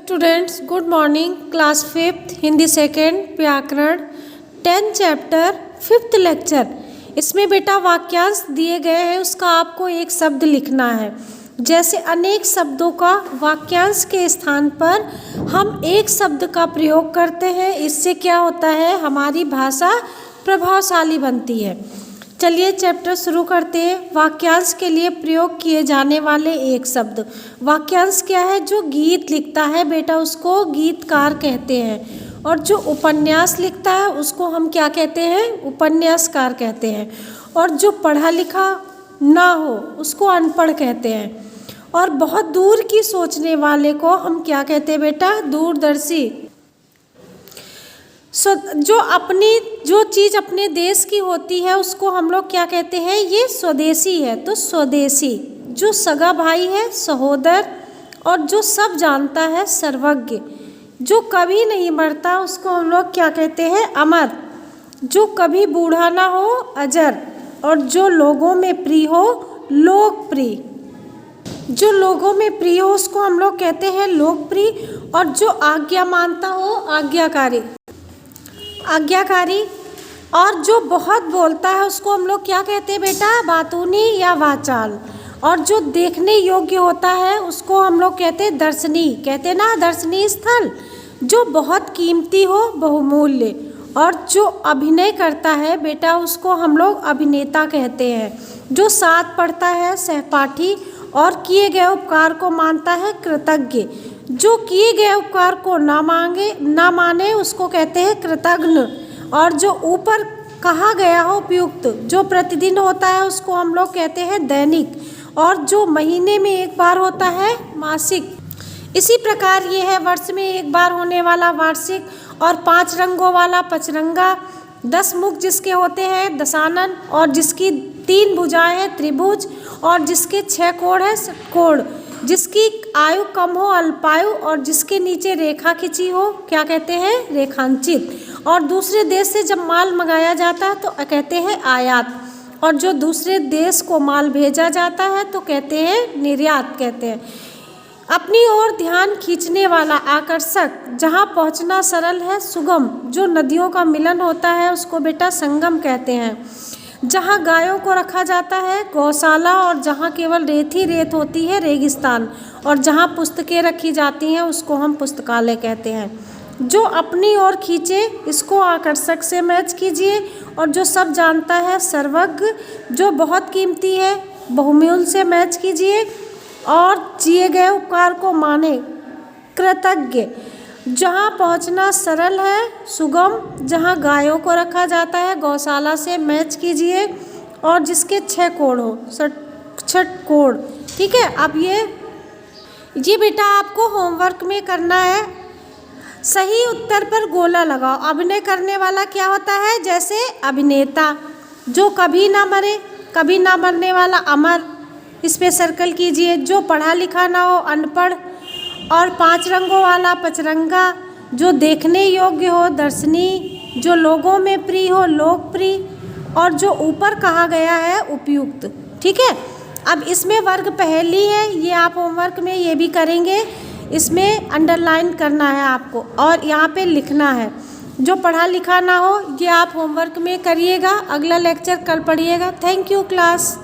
Students good morning. Class 5th Hindi second व्याकरण 10th chapter 5th lecture. इसमें बेटा वाक्यांश दिए गए हैं, उसका आपको एक शब्द लिखना है। जैसे अनेक शब्दों का वाक्यांश के स्थान पर हम एक शब्द का प्रयोग करते हैं, इससे क्या होता है, हमारी भाषा प्रभावशाली बनती है। चलिए चैप्टर शुरू करते हैं। वाक्यांश के लिए प्रयोग किए जाने वाले एक शब्द। वाक्यांश क्या है? जो गीत लिखता है बेटा उसको गीतकार कहते हैं, और जो उपन्यास लिखता है उसको हम क्या कहते हैं? उपन्यासकार कहते हैं। और जो पढ़ा लिखा ना हो उसको अनपढ़ कहते हैं। और बहुत दूर की सोचने वाले को हम क्या कहते हैं बेटा? दूरदर्शी। जो चीज़ अपने देश की होती है उसको हम लोग क्या कहते हैं? ये स्वदेशी है, तो स्वदेशी। जो सगा भाई है सहोदर, और जो सब जानता है सर्वज्ञ। जो कभी नहीं मरता उसको हम लोग क्या कहते हैं? अमर। जो कभी बूढ़ा ना हो अजर, और जो लोगों में प्रिय हो लोकप्रिय। जो लोगों में प्रिय हो उसको हम लोग कहते हैं लोकप्रिय। और जो आज्ञा मानता हो आज्ञाकारी। और जो बहुत बोलता है उसको हम लोग क्या कहते हैं बेटा? बातूनी या वाचाल। और जो देखने योग्य होता है उसको हम लोग कहते हैं दर्शनीय, कहते ना दर्शनीय स्थल। जो बहुत कीमती हो बहुमूल्य। और जो अभिनय करता है बेटा उसको हम लोग अभिनेता कहते हैं। जो साथ पढ़ता है सहपाठी, और किए गए उपकार को मानता है कृतज्ञ। जो किए गए उपकार को ना माने उसको कहते हैं कृतघ्न। और जो ऊपर कहा गया हो उपयुक्त, जो प्रतिदिन होता है उसको हम लोग कहते हैं दैनिक। और जो महीने में एक बार होता है मासिक। इसी प्रकार ये है वर्ष में एक बार होने वाला वार्षिक, और 5 रंगों वाला पचरंगा। 10 मुख जिसके होते हैं दशानन, और जिसकी 3 भुजाएं हैं त्रिभुज, और जिसके 6 कोण है षटकोण। जिसकी आयु कम हो अल्पायु, और जिसके नीचे रेखा खिंची हो क्या कहते हैं? रेखांचित। और दूसरे देश से जब माल मंगाया जाता है तो कहते हैं आयात। और जो दूसरे देश को माल भेजा जाता है तो कहते हैं निर्यात कहते हैं। अपनी ओर ध्यान खींचने वाला आकर्षक। जहाँ पहुँचना सरल है सुगम। जो नदियों का मिलन होता है उसको बेटा संगम कहते हैं। जहाँ गायों को रखा जाता है गौशाला, और जहाँ केवल रेत ही रेत होती है रेगिस्तान। और जहाँ पुस्तकें रखी जाती हैं उसको हम पुस्तकालय कहते हैं। जो अपनी ओर खींचे इसको आकर्षक से मैच कीजिए। और जो सब जानता है सर्वज्ञ। जो बहुत कीमती है बहुमूल्य से मैच कीजिए। और किए गए उपकार को माने कृतज्ञ। जहाँ पहुँचना सरल है सुगम। जहाँ गायों को रखा जाता है गौशाला से मैच कीजिए। और जिसके 6 कोण हो षटकोण। ठीक है, अब ये बेटा आपको होमवर्क में करना है। सही उत्तर पर गोला लगाओ। अभिनय करने वाला क्या होता है? जैसे अभिनेता। जो कभी ना मरे, कभी ना मरने वाला अमर, इस पे सर्कल कीजिए। जो पढ़ा लिखा ना हो अनपढ़, और 5 रंगों वाला पचरंगा। जो देखने योग्य हो दर्शनीय। जो लोगों में प्रिय हो लोकप्रिय। और जो ऊपर कहा गया है उपयुक्त। ठीक है, अब इसमें वर्ग पहेली है, ये आप होमवर्क में ये भी करेंगे। इसमें अंडरलाइन करना है आपको, और यहाँ पे लिखना है। जो पढ़ा लिखा ना हो ये आप होमवर्क में करिएगा। अगला लेक्चर कल पढ़िएगा। Thank you class.